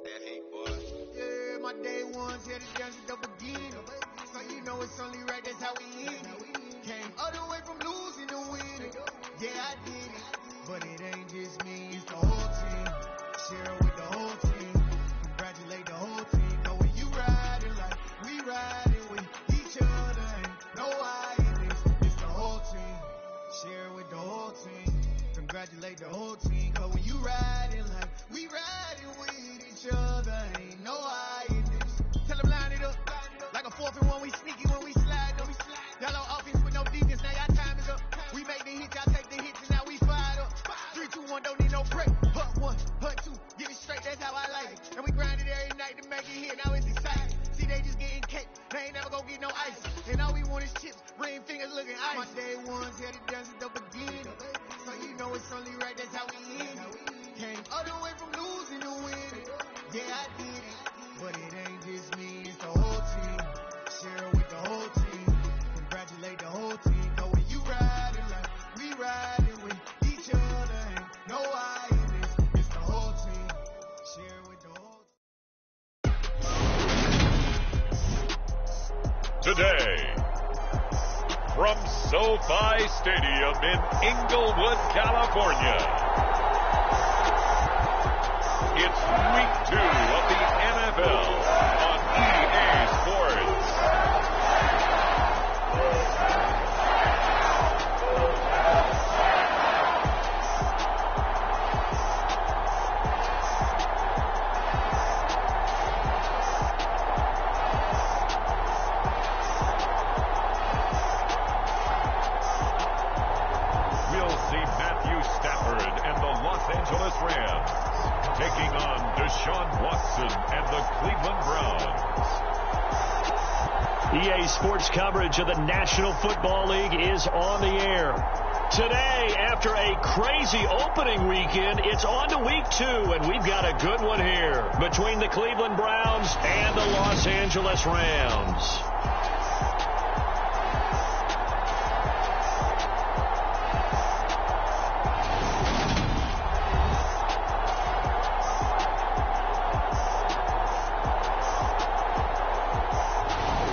Yeah, my day ones here to dance at the beginning. So you know it's only right, that's how we end it. Came all the way from losing to winning. Yeah, I did it. But it ain't just me, it's the whole team. Share it with the whole team. Congratulate the whole team. Know when you riding like we riding with each other. Ain't no I in this. It's the whole team. Share it with the whole team. Congratulate the whole team. Cause when you riding like we riding with each other. Ain't no I in this. Tell them line it up. Like a 4th and 1, we sneaky when we slide up. Y'all on offense with no defense, now y'all time is up. We make the hits, y'all take the hits, and now we fired up. 3, 2, 1, don't need no break. Hut 1, hut 2, get it straight, that's how I like it. And we grind it every night to make it hit, now it's exciting. See, they just getting cake, they ain't never gonna get no ice. And all we want is chips, ring fingers looking ice. My day ones here to dance at the beginning. So you know it's only right, that's how we end it. Came all the way from losing to winning. Yeah, I did it. But it ain't just me, it's the whole team. Share it with the whole team. Congratulate the whole team. Know when you riding like we riding with each other. Ain't no I in this. It's the whole team. Share it with the whole team. Today, from SoFi Stadium in Inglewood, California, it's week 2 of the NFL on EA Sports. We'll see Matthew Stafford and the Los Angeles Rams taking on Deshaun Watson and the Cleveland Browns. EA Sports coverage of the National Football League is on the air. Today, after a crazy opening weekend, it's on to week 2, and we've got a good one here between the Cleveland Browns and the Los Angeles Rams.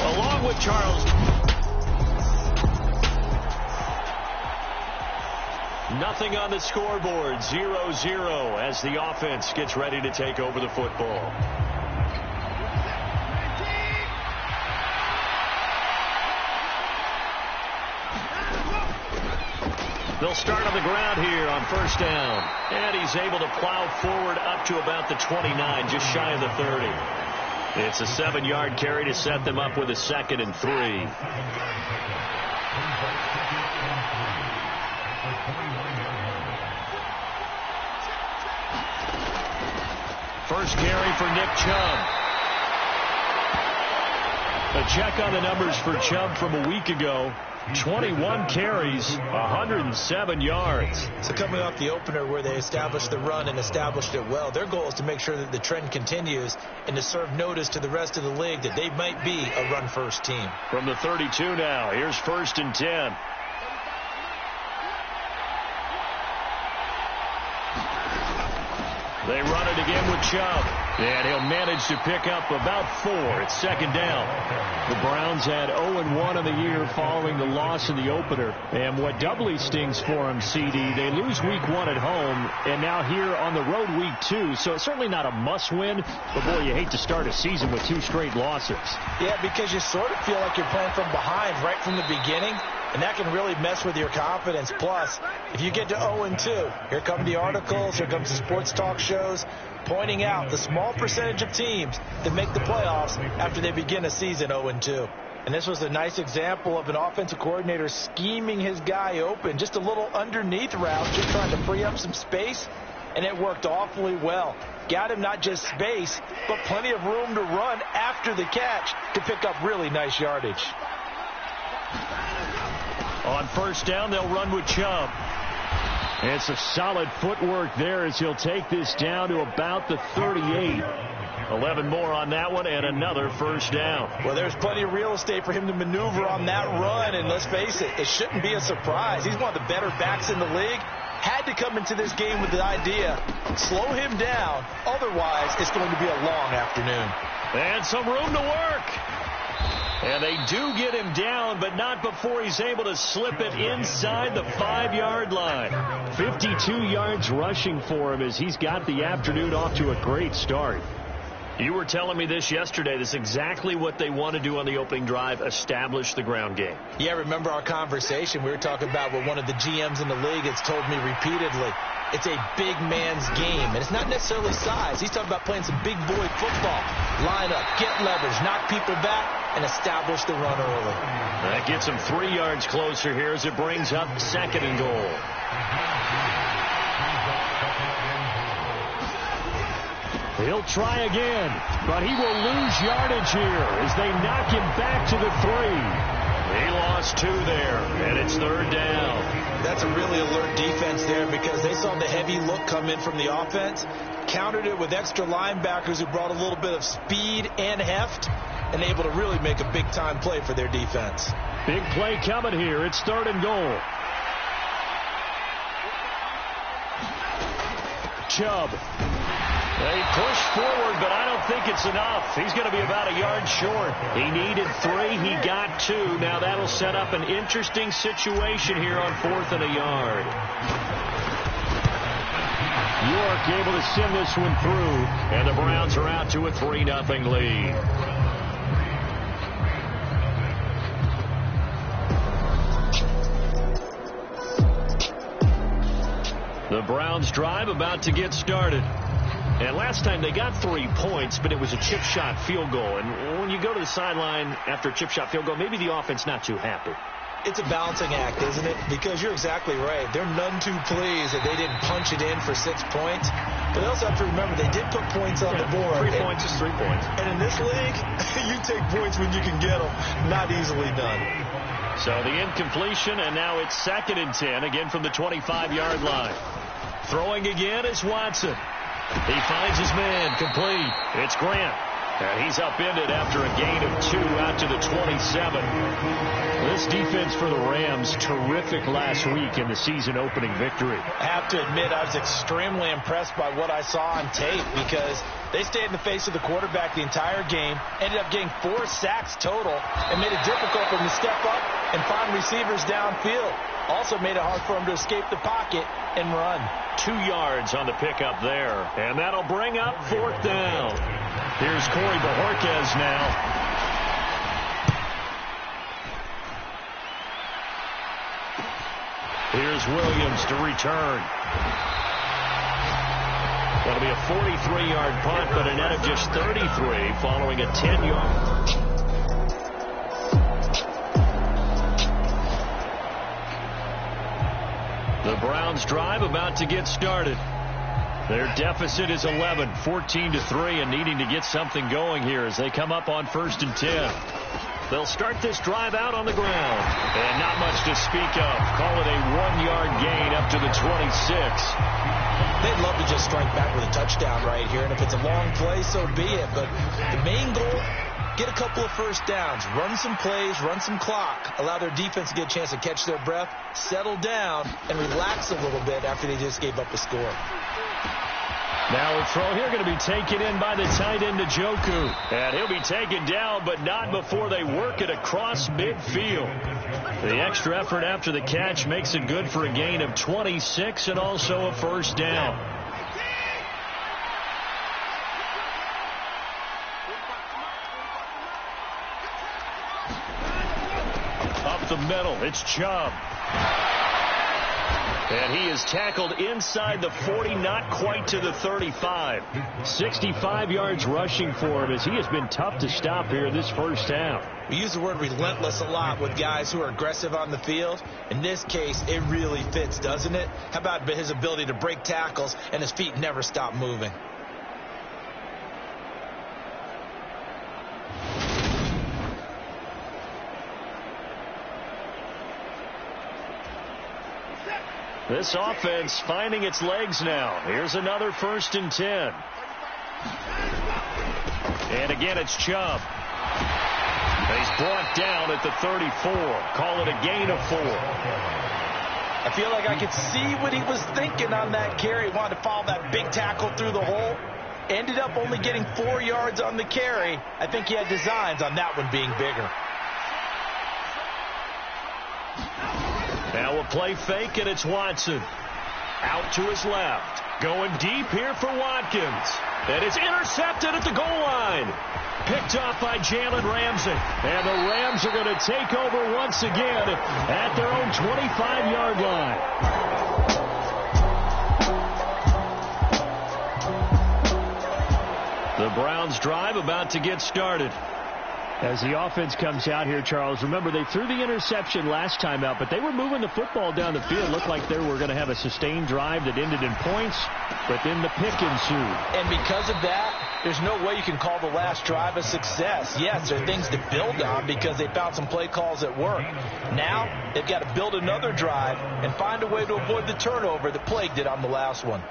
Along with Charles. Nothing on the scoreboard, 0-0 as the offense gets ready to take over the football. They'll start on the ground here on first down. And he's able to plow forward up to about the 29, just shy of the 30. It's a 7-yard carry to set them up with a 2nd and 3. First carry for Nick Chubb. A check on the numbers for Chubb from a week ago. 21 carries, 107 yards. So coming off the opener where they established the run and established it well, their goal is to make sure that the trend continues and to serve notice to the rest of the league that they might be a run-first team. From the 32 now, here's 1st and 10. They run it again with Chubb. And he'll manage to pick up about 4. It's 2nd down. The Browns had 0-1 in the year following the loss in the opener. And what doubly stings for them, CD, they lose week 1 at home, and now here on the road week 2. So it's certainly not a must-win, but boy, you hate to start a season with 2 straight losses. Yeah, because you sort of feel like you're playing from behind right from the beginning. And that can really mess with your confidence. Plus, if you get to 0-2, here come the articles, here comes the sports talk shows, pointing out the small percentage of teams that make the playoffs after they begin a season 0-2. And this was a nice example of an offensive coordinator scheming his guy open, just a little underneath route, just trying to free up some space, and it worked awfully well. Got him not just space, but plenty of room to run after the catch to pick up really nice yardage. On first down, they'll run with Chubb. It's a solid footwork there as he'll take this down to about the 38. 11 more on that one and another first down. Well, there's plenty of real estate for him to maneuver on that run, and let's face it, it shouldn't be a surprise. He's one of the better backs in the league, had to come into this game with the idea, slow him down, otherwise it's going to be a long afternoon. And some room to work. And they do get him down, but not before he's able to slip it inside the 5-yard line. 52 yards rushing for him as he's got the afternoon off to a great start. You were telling me this yesterday. This is exactly what they want to do on the opening drive, establish the ground game. Yeah, remember our conversation? We were talking about what one of the GMs in the league has told me repeatedly. It's a big man's game, and it's not necessarily size. He's talking about playing some big boy football. Line up, get leverage, knock people back, and establish the run early. That gets him 3 yards closer here as it brings up 2nd and goal. He'll try again, but he will lose yardage here as they knock him back to the 3. He lost 2 there, and it's 3rd down. That's a really alert defense there because they saw the heavy look come in from the offense, countered it with extra linebackers who brought a little bit of speed and heft, and able to really make a big-time play for their defense. Big play coming here. It's 3rd and goal. Chubb. They push forward, but I don't think it's enough. He's going to be about a yard short. He needed 3. He got 2. Now that'll set up an interesting situation here on 4th and a yard. York able to send this one through, and the Browns are out to a 3-0 lead. The Browns drive about to get started. And last time they got 3 points, but it was a chip shot field goal. And when you go to the sideline after a chip shot field goal, maybe the offense not too happy. It's a balancing act, isn't it? Because you're exactly right. They're none too pleased that they didn't punch it in for 6 points. But they also have to remember they did put points on the board. 3 points is 3 points. And in this league, you take points when you can get them. Not easily done. So the incompletion, and now it's 2nd and 10, again from the 25-yard line. Throwing again is Watson. He finds his man, complete. It's Grant. And he's upended after a gain of 2 out to the 27. This defense for the Rams, terrific last week in the season-opening victory. I have to admit, I was extremely impressed by what I saw on tape because they stayed in the face of the quarterback the entire game, ended up getting 4 sacks total, and made it difficult for him to step up and find receivers downfield. Also made it hard for him to escape the pocket and run. 2 yards on the pickup there, and that'll bring up 4th down. Here's Corey Bojorquez now. Here's Williams to return. That'll be a 43-yard punt, but a net of just 33 following a 10-yard. The Browns drive about to get started. Their deficit is 11, 14-3, and needing to get something going here as they come up on 1st and 10. They'll start this drive out on the ground, and not much to speak of. Call it a 1-yard gain up to the 26. They'd love to just strike back with a touchdown right here, and if it's a long play, so be it. But the main goal, get a couple of first downs, run some plays, run some clock, allow their defense to get a chance to catch their breath, settle down, and relax a little bit after they just gave up a score. Now a throw here going to be taken in by the tight end Njoku. And he'll be taken down, but not before they work it across midfield. The extra effort after the catch makes it good for a gain of 26 and also a 1st down. Up the middle, it's Chubb. And he is tackled inside the 40, not quite to the 35. 65 yards rushing for him as he has been tough to stop here this first half. We use the word relentless a lot with guys who are aggressive on the field. In this case, it really fits, doesn't it? How about his ability to break tackles and his feet never stop moving? This offense finding its legs now. Here's another 1st and 10. And again, it's Chubb. He's brought down at the 34. Call it a gain of 4. I feel like I could see what he was thinking on that carry. Wanted to follow that big tackle through the hole. Ended up only getting 4 yards on the carry. I think he had designs on that one being bigger. Now a play fake, and it's Watson. Out to his left. Going deep here for Watkins. And it's intercepted at the goal line. Picked off by Jalen Ramsey. And the Rams are going to take over once again at their own 25-yard line. The Browns drive about to get started. As the offense comes out here, Charles, remember they threw the interception last time out, but they were moving the football down the field. Looked like they were going to have a sustained drive that ended in points, but then the pick ensued. And because of that, there's no way you can call the last drive a success. Yes, there are things to build on because they found some play calls that work. Now, they've got to build another drive and find a way to avoid the turnover that plagued it on the last one.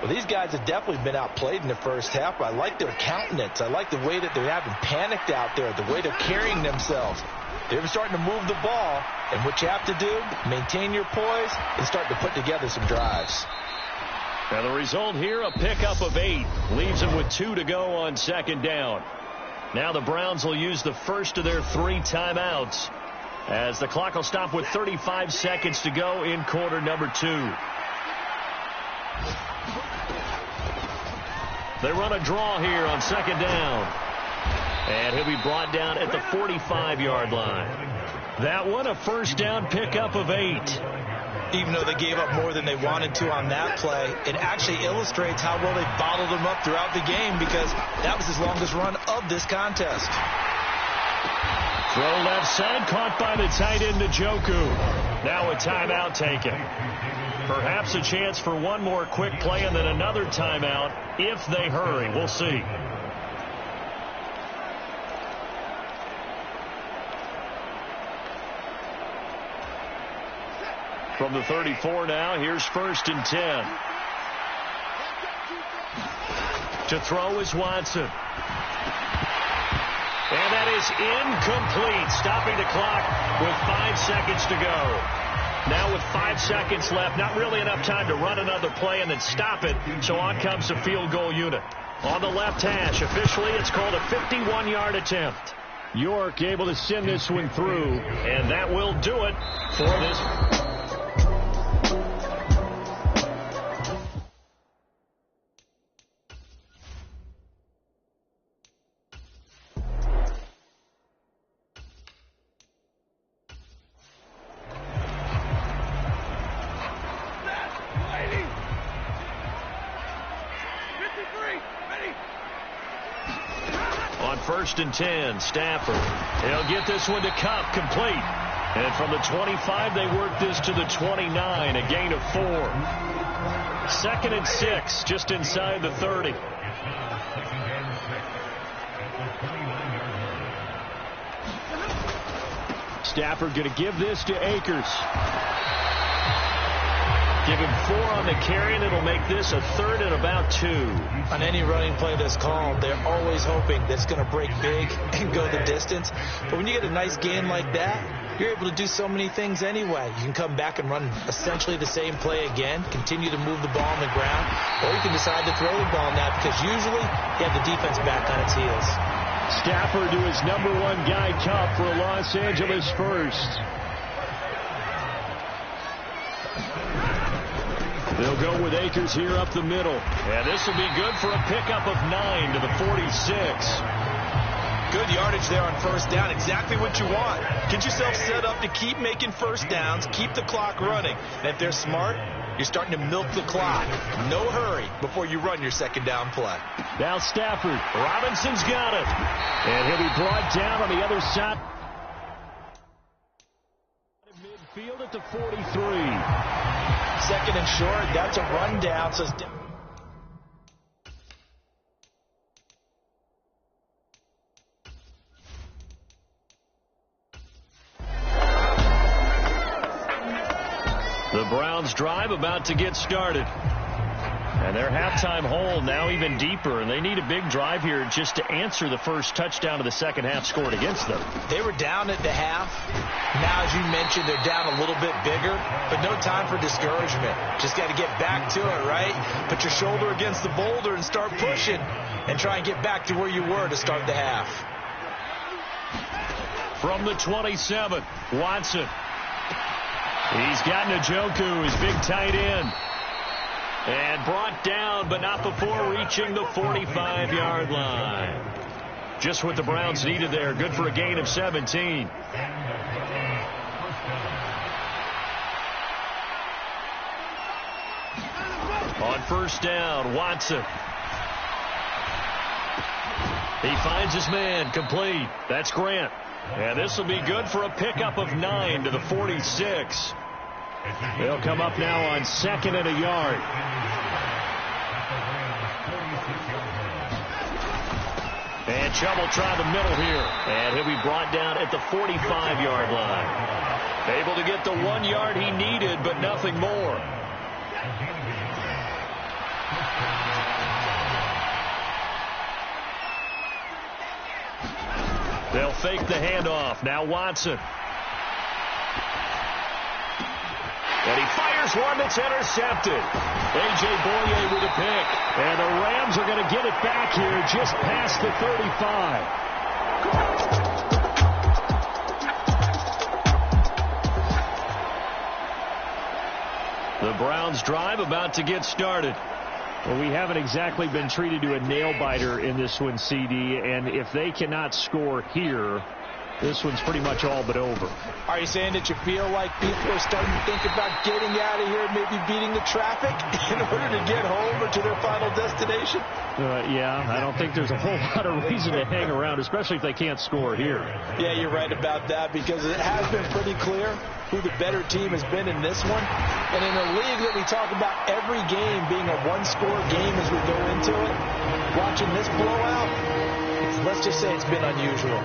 Well, these guys have definitely been outplayed in the first half, but I like their countenance. I like the way that they're having panicked out there, the way they're carrying themselves. They're starting to move the ball, and what you have to do, maintain your poise and start to put together some drives. Now the result here, a pickup of 8. Leaves them with 2 to go on second down. Now the Browns will use the first of their 3 timeouts as the clock will stop with 35 seconds to go in quarter number 2. They run a draw here on second down. And he'll be brought down at the 45-yard line. That one, a first down pickup of 8. Even though they gave up more than they wanted to on that play, it actually illustrates how well they bottled them up throughout the game because that was his longest run of this contest. Throw left side, caught by the tight end Njoku. Now a timeout taken. Perhaps a chance for one more quick play and then another timeout if they hurry. We'll see. From the 34 now, here's 1st and 10. To throw is Watson. And that is incomplete, stopping the clock with 5 seconds to go. Now with 5 seconds left, not really enough time to run another play and then stop it, so on comes the field goal unit. On the left hash, officially it's called a 51-yard attempt. York able to send this one through, and that will do it for this. On 1st and 10, Stafford. He'll get this one to Kupp, complete. And from the 25, they work this to the 29, a gain of 4. 2nd and 6, just inside the 30. Stafford going to give this to Akers. Give him 4 on the carry, and it'll make this a 3rd and about 2. On any running play that's called, they're always hoping that it's going to break big and go the distance. But when you get a nice gain like that, you're able to do so many things anyway. You can come back and run essentially the same play again, continue to move the ball on the ground, or you can decide to throw the ball now because usually you have the defense back on its heels. Stafford to his number 1 guy, Kupp, for Los Angeles first. They'll go with Akers here up the middle. And this will be good for a pickup of 9 to the 46. Good yardage there on first down. Exactly what you want. Get yourself set up to keep making first downs, keep the clock running. And if they're smart, you're starting to milk the clock. No hurry before you run your second down play. Now Stafford. Robinson's got it. And he'll be brought down on the other side. Midfield at the 43. 2nd and short. That's a rundown. So the Browns drive about to get started. And their halftime hole now even deeper, and they need a big drive here just to answer the first touchdown of the second half scored against them. They were down at the half. Now, as you mentioned, they're down a little bit bigger, but no time for discouragement. Just got to get back to it, right? Put your shoulder against the boulder and start pushing and try and get back to where you were to start the half. From the 27, Watson. He's got Njoku, his big tight end. And brought down, but not before reaching the 45-yard line. Just what the Browns needed there. Good for a gain of 17. On first down, Watson. He finds his man, complete. That's Grant. And this will be good for a pickup of 9 to the 46. They'll come up now on 2nd and a yard. And Chubb will try the middle here. And he'll be brought down at the 45-yard line. Able to get the 1 yard he needed, but nothing more. They'll fake the handoff. Now Watson. And he fires one that's intercepted. A.J. Boye with a pick. And the Rams are going to get it back here just past the 35. The Browns drive about to get started. Well, we haven't exactly been treated to a nail-biter in this one, CD, and if they cannot score here, this one's pretty much all but over. Are you saying that you feel like people are starting to think about getting out of here and maybe beating the traffic in order to get home or to their final destination? Yeah, I don't think there's a whole lot of reason to hang around, especially if they can't score here. Yeah, you're right about that, because it has been pretty clear who the better team has been in this one. And in a league that we talk about every game being a one-score game as we go into it, watching this blowout, let's just say it's been unusual.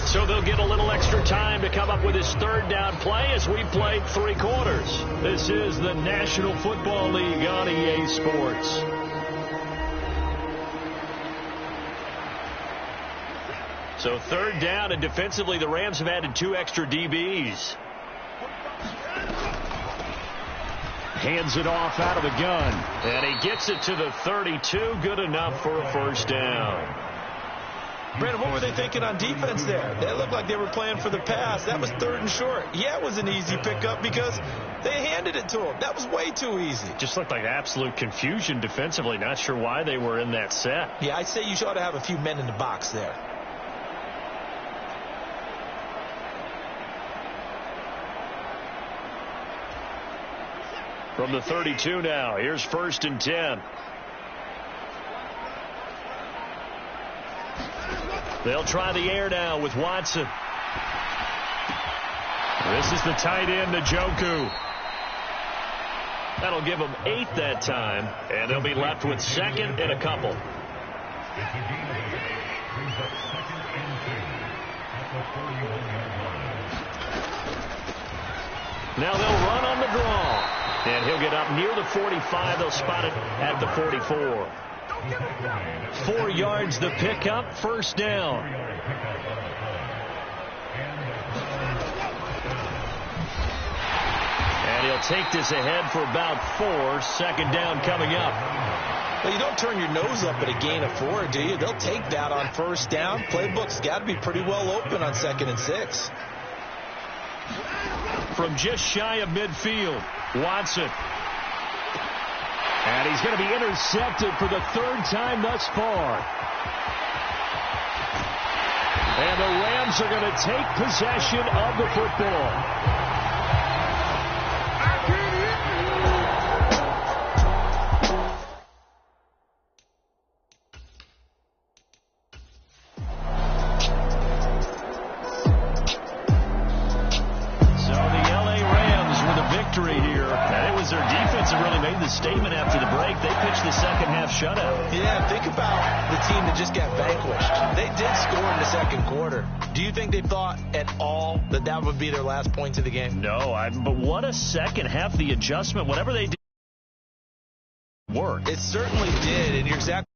So they'll get a little extra time to come up with his third down play as we played 3 quarters. This is the National Football League on EA Sports. So third down, and defensively the Rams have added 2 extra DBs. Hands it off out of the gun. And he gets it to the 32. Good enough for a first down. Brandon, what were they thinking on defense there? They looked like they were playing for the pass. That was 3rd and short. Yeah, it was an easy pickup because they handed it to him. That was way too easy. Just looked like absolute confusion defensively. Not sure why they were in that set. Yeah, I'd say you ought to have a few men in the box there. From the 32 now, here's 1st and 10. They'll try the air now with Watson. This is the tight end, Njoku. That'll give them 8 that time, and they'll be left with 2nd and a couple. Now they'll run on the draw. And he'll get up near the 45. They'll spot it at the 44. 4 yards the pickup, first down. And he'll take this ahead for about 4. Second down coming up. Well, you don't turn your nose up at a gain of 4, do you? They'll take that on first down. Playbook's got to be pretty well open on 2nd and 6. From just shy of midfield, Watson. And he's going to be intercepted for the 3rd time thus far. And the Rams are going to take possession of the football. their defense have really made the statement after the break. They pitched the second half shutout. Yeah, think about the team that just got vanquished. They did score in the second quarter. Do you think they thought at all that that would be their last points of the game? No, but what a second half. The adjustment, whatever they did, worked. It certainly did, and you're exactly